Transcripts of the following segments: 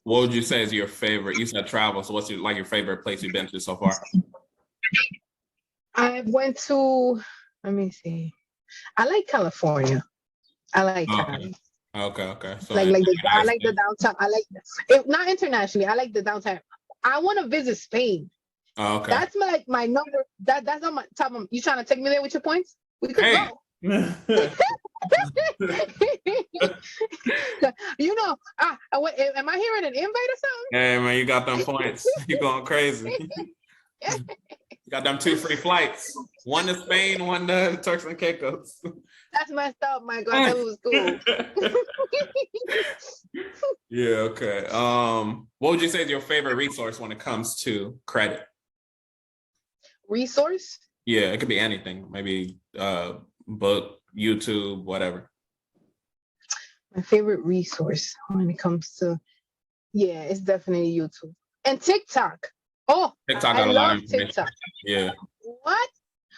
What would you say is your favorite? You said travel, so what's your favorite place you've been to so far? I went to, let me see. I like California. I like Cali. Okay. So I like the downtown. I like it, not internationally. I like the downtown. I want to visit Spain. Okay. That's my number. That's on my top of. You trying to take me there with your points? We could go. You know, am I hearing an invite or something? Hey man, you got them points. You going crazy. You got them 2 free flights. One to Spain, one to Turks and Caicos. That's messed up, Michael. I thought it was cool. Yeah, okay. What would you say is your favorite resource when it comes to credit? Resource? Yeah, it could be anything. Maybe book, YouTube, whatever. My favorite resource when it comes to, it's definitely YouTube and TikTok. Oh, TikTok I love TikTok. Yeah. What?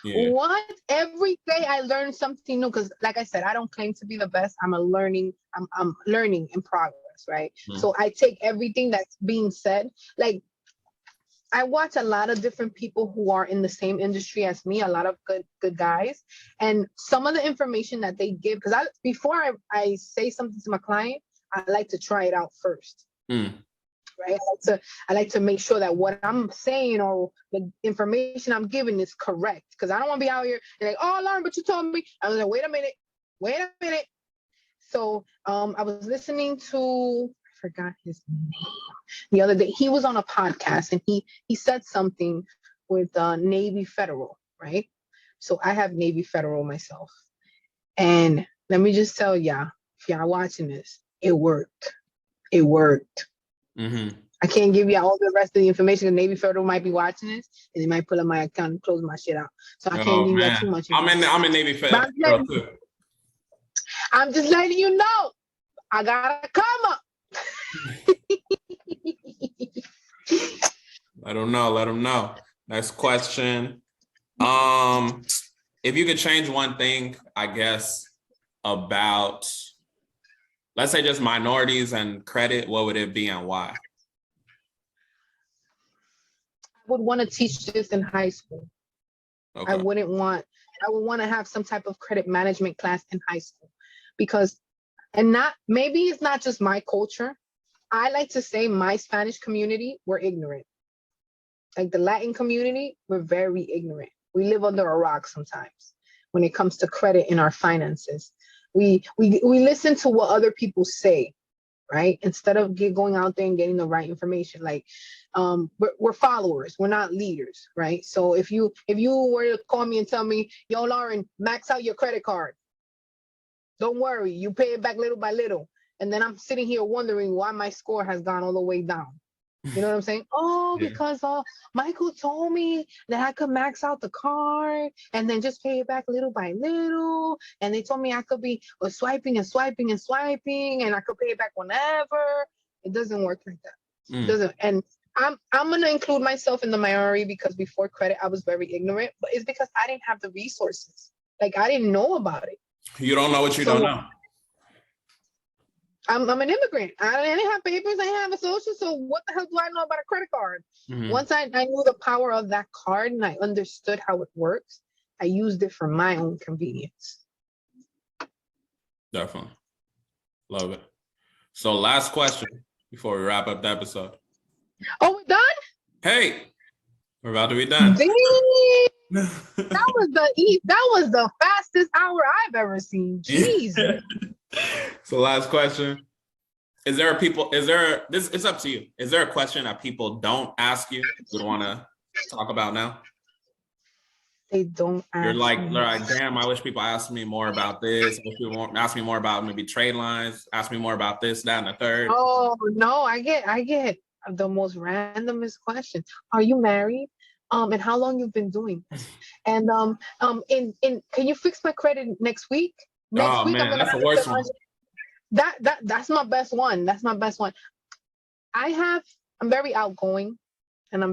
Yeah. What? Every day I learn something new because, like I said, I don't claim to be the best. I'm learning in progress, right? Mm-hmm. So I take everything that's being said. Like, I watch a lot of different people who are in the same industry as me, a lot of good guys, and some of the information that they give, because before I say something to my client, I like to try it out first. Right? I like to make sure that what I'm saying or the information I'm giving is correct, because I don't want to be out here and like, oh, Loren, but you told me. I was like, wait a minute. So I was listening to, I forgot his name the other day. He was on a podcast and he said something with Navy Federal, right? So I have Navy Federal myself, and let me just tell y'all, if y'all watching this, it worked. Mm-hmm. I can't give you all the rest of the information. The Navy Federal might be watching this, and they might pull up my account and close my shit out. So I can't give you too much. I'm in Navy Federal too. I'm just letting you know. I gotta come up. Let them know. Next question. If you could change one thing, I guess, about, let's say, just minorities and credit, what would it be and why? I would want to teach this in high school. Okay. I would want to have some type of credit management class in high school, because, maybe it's not just my culture. I like to say my Spanish community, we're ignorant. Like the Latin community, we're very ignorant. We live under a rock sometimes when it comes to credit in our finances. We listen to what other people say, right? Instead of going out there and getting the right information. Like, we're followers, we're not leaders, right? So if you were to call me and tell me, yo, Loren, max out your credit card. Don't worry, you pay it back little by little. And then I'm sitting here wondering why my score has gone all the way down. You know what I'm saying? Oh, yeah. Because Michael told me that I could max out the card and then just pay it back little by little. And they told me I could be swiping and swiping and swiping, and I could pay it back whenever. It doesn't work like that. It doesn't. And I'm gonna include myself in the minority, because before credit I was very ignorant, but it's because I didn't have the resources. Like, I didn't know about it. You don't know what you don't know. I'm an immigrant. I didn't have papers. I didn't have a social. So what the hell do I know about a credit card? Mm-hmm. Once I knew the power of that card and I understood how it works, I used it for my own convenience. Definitely. Love it. So last question before we wrap up the episode. Oh, we're done? Hey, we're about to be done. That was the fastest hour I've ever seen. Jeez. So last question. It's up to you. Is there a question that people don't ask you would want to talk about now? They don't ask You're like, damn, I wish people asked me more about this. I wish people ask me more about maybe trade lines, ask me more about this, that, and the third. Oh, no, I get the most randomest question. Are you married? And how long you've been doing this? And can you fix my credit next week? Next week, man, that's the worst one. That's my best one. That's my best one. I'm very outgoing, and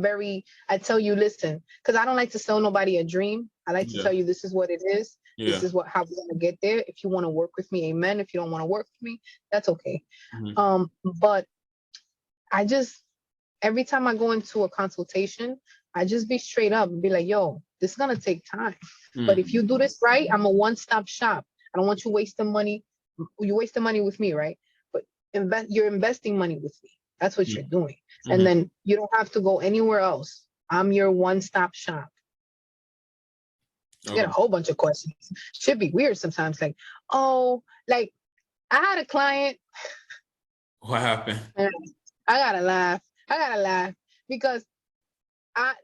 I tell you, listen, because I don't like to sell nobody a dream. I like to tell you, this is what it is. Yeah. This is how we're gonna get there. If you want to work with me, amen. If you don't want to work with me, that's okay. Mm-hmm. But I just, every time I go into a consultation, I just be straight up and be like, yo, this is gonna take time. But if you do this right, I'm a one-stop shop. I don't want you wasting money. You wasting money with me, right? But you're investing money with me. That's what you're doing. And then you don't have to go anywhere else. I'm your one-stop shop. You get a whole bunch of questions. Should be weird sometimes. Like, oh, like I had a client. What happened? I gotta laugh because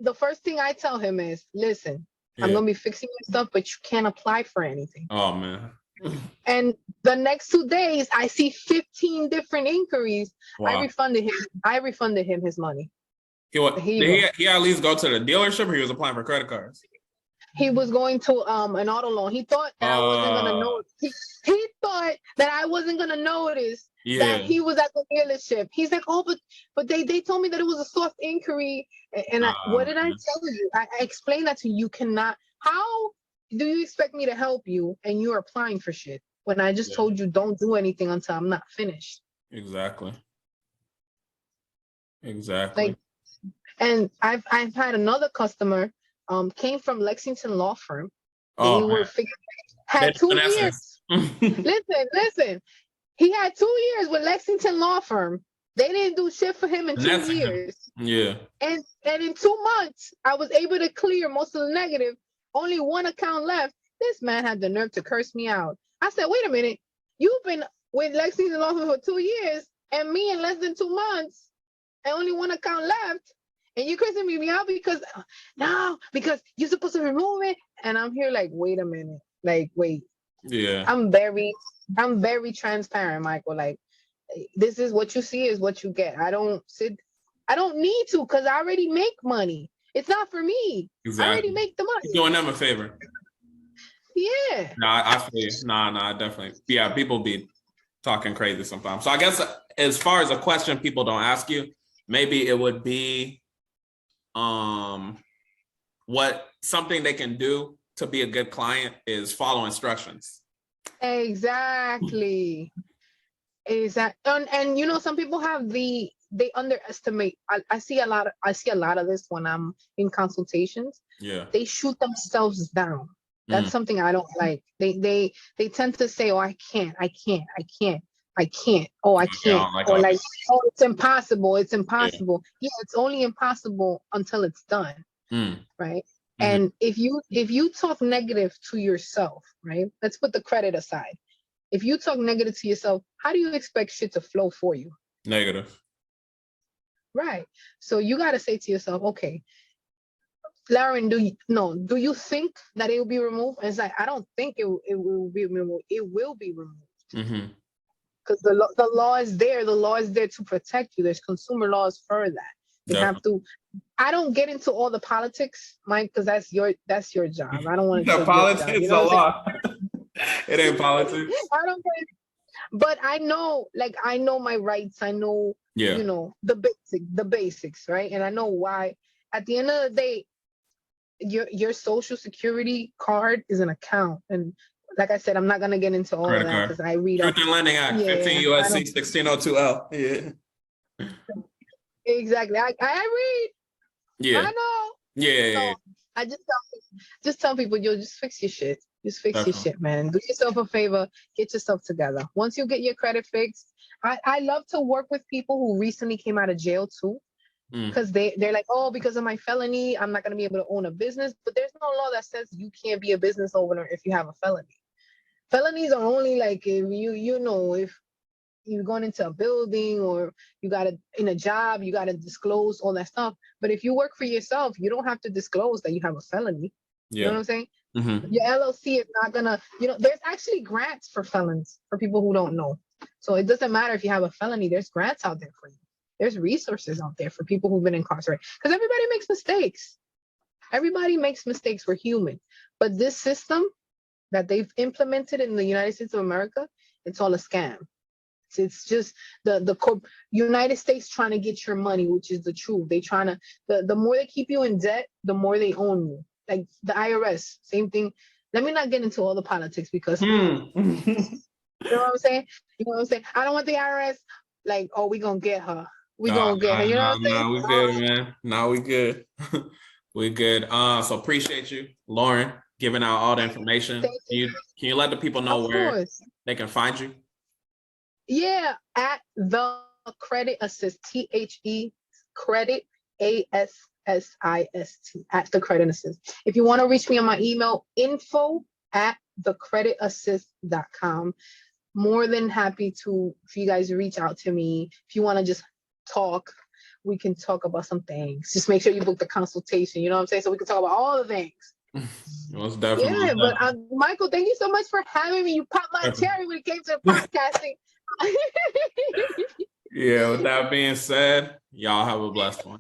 the first thing I tell him is, listen, I'm gonna be fixing your stuff, but you can't apply for anything. Oh man. And the next 2 days, I see 15 different inquiries. Wow. I refunded him his money. Did he at least go to the dealership, or he was applying for credit cards? He was going to an auto loan. He thought that I wasn't gonna know. He thought that I wasn't gonna notice that he was at the dealership. He's like, oh, but they told me that it was a soft inquiry. And what did I tell you? I explained that to you. You cannot. How do you expect me to help you and you're applying for shit when I just told you don't do anything until I'm not finished? Exactly. Like, and I've had another customer came from Lexington law firm. They were had 2 years. Listen. He had 2 years with Lexington law firm. They didn't do shit for him in 2 years. Yeah. And in 2 months, I was able to clear most of the negative. Only one account left. This man had the nerve to curse me out. I said, wait a minute. You've been with Lexington law firm for 2 years and me in less than 2 months and only one account left. And you cursing me out because you're supposed to remove it. And I'm here like, wait a minute. Like, wait. Yeah. I'm very transparent, Michael. Like, this is what you see is what you get. I don't need to because I already make money. It's not for me. Exactly. I already make the money. You're doing them a favor. Yeah. No, I feel you. No, definitely. Yeah, people be talking crazy sometimes. So I guess as far as a question people don't ask you, maybe it would be what something they can do to be a good client is follow instructions. Exactly. And you know, some people have they underestimate. I see a lot of this when I'm in consultations. Yeah. They shoot themselves down. That's something I don't like. They tend to say, oh, I can't. Oh, I can't. Or like, oh, it's impossible. Yeah, it's only impossible until it's done. Right. And if you talk negative to yourself, right? Let's put the credit aside. If you talk negative to yourself, how do you expect shit to flow for you? Negative. Right. So you got to say to yourself, okay, Loren, do you think that it will be removed? And it's like, I don't think it will be removed. It will be removed. Because the law is there. The law is there to protect you. There's consumer laws for that. They have to. I don't get into all the politics, Mike, because that's your job. I don't want to. Politics is a law. It ain't politics. I don't get it. But I know my rights. I know, you know, the basics, right? And I know why. At the end of the day, your social security card is an account. And like I said, I'm not gonna get into all of that because I read Truth in Lending Act, 15 U.S.C. 1602L. Yeah. Exactly. I read. Yeah. I know. Yeah. So I just tell people, yo, just fix your shit. Just fix your shit, man. Do yourself a favor. Get yourself together. Once you get your credit fixed, I love to work with people who recently came out of jail too. Because they're like, oh, because of my felony, I'm not going to be able to own a business. But there's no law that says you can't be a business owner if you have a felony. Felonies are only like if if you're going into a building or you got in a job, you got to disclose all that stuff. But if you work for yourself, you don't have to disclose that you have a felony. You know what I'm saying? Your LLC is not gonna, there's actually grants for felons, for people who don't know. So it doesn't matter if you have a felony, there's grants out there for you. There's resources out there for people who've been incarcerated. Because everybody makes mistakes. Everybody makes mistakes. We're human. But this system that they've implemented in the United States of America, it's all a scam. It's just the United States trying to get your money, which is the truth. They trying to, the more they keep you in debt, the more they own you. Like the IRS, same thing. Let me not get into all the politics because you know what I'm saying? I don't want the IRS like, oh, we gonna get her. we gonna get her. You know what I'm saying? No, we good, man. No, we good. We good. So appreciate you, Loren, giving out all the information. Thank you. Can you let the people know Of where course. they can find you? Yeah, at the Credit Assist, THE Credit ASSIST at the Credit Assist. If you want to reach me on my email, info@thecreditassist.com. More than happy to, if you guys reach out to me. If you want to just talk, we can talk about some things. Just make sure you book the consultation. You know what I'm saying? So we can talk about all the things. Most definitely. Yeah, but Michael, thank you so much for having me. You popped my cherry when it came to the podcasting. Yeah, with that being said, y'all have a blessed one.